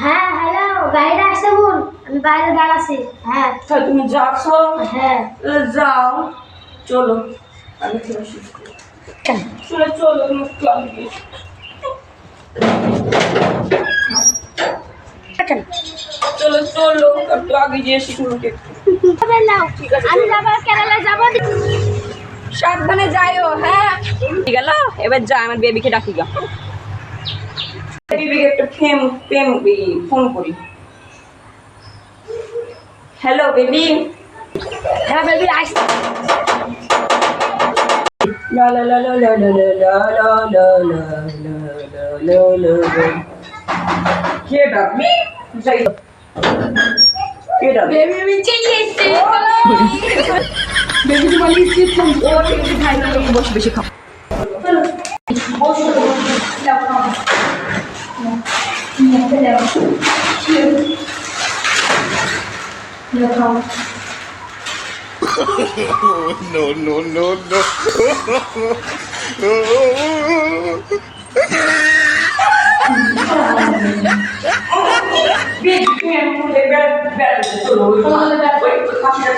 হ্যাঁ হ্যালো, গাড়িটা আসতে বল, আমি বাইরে দাঁড়াচ্ছি। হ্যাঁ তুমি যাচ্ছ? হ্যাঁ যাও, চলো। আমি চলো চলো, তুমি চলো চলো, একটু আগে গিয়ে শিখুনকে। আমি যাবো, কেরালা যাবো। সাবধানে যাইও। হ্যাঁ ঠিক গেল, এবার যা, আমার বেবিকে ডাকি গা। বেবিকে একটা ফোন করি। Hello baby. হ্যাঁ বেবি আসছি। লা লা লা লা লা লা লা লা লা লা লা লা লা। কে ডাকবি? যাই। কে ডাকবি? বেবি আমি চলে এসেছি। বেবি তোমার লিস্টে ফোন ও বেবি ভাই না, বসে বেশি খাও। বসো দাও খাও। খাও। No, no, no, no.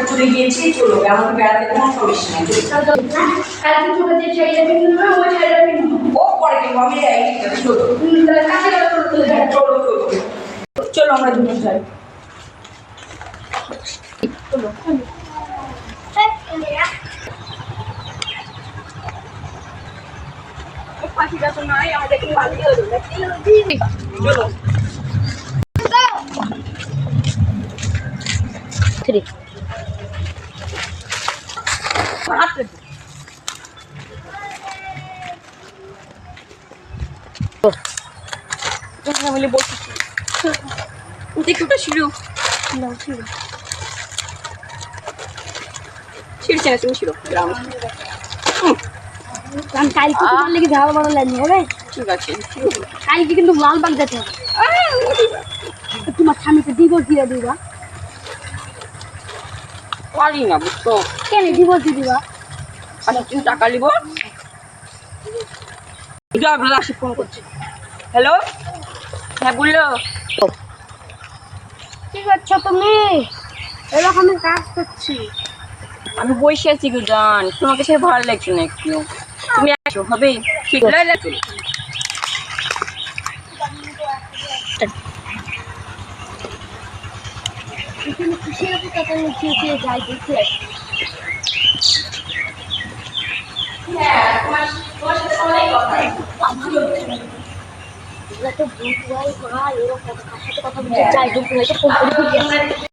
চলে গিয়েছি, চলো আমাকে বেড়াতে কোনো সমস্যা নেই। কালকে তোকে যে শাড়িটা কিনবো ওই শাড়িটা কিনবো। ও পরে কিনবো, আমি যাই। চলো তাহলে কাছে গেলে চলো চলো চলো চলো, আমরা দুজন যাই। চলো পাখিটা তো নাই, আমাদের একটু পাখি চলো। মিলে বসেছি, দেখুটা ছিল ছিড়ছে না, তুমি ছিল। কারণ কালকে তোমার লেগে ঝাল বানালেন হবে। ঠিক আছে, কালকে কিন্তু লালবাগ যেতে হবে। তোমার স্বামীকে ডিভোর্স দিয়ে দিবা। পারি না বুঝতো। কেন ডিভোর্স দিয়ে দিবা? আচ্ছা তুমি টাকা নিব। রাশি ফোন করছি। হ্যালো, হ্যাঁ বললো। কি করছো তুমি? এরকম কাজ করছি। আমি বসে আছি গো জান, তোমাকে সে ভালো লাগছে না একটু। তুমি আসো, হবে? ঠিক লাগে। খুশি আছে তখন লুকিয়ে যাই দেখে। হ্যাঁ, তোমার সাথে অনেক কথা। এরা তো বুঝবাই ভাই, এরকম কার সাথে কথা বলতে চাই, দুপুরে ফোন করে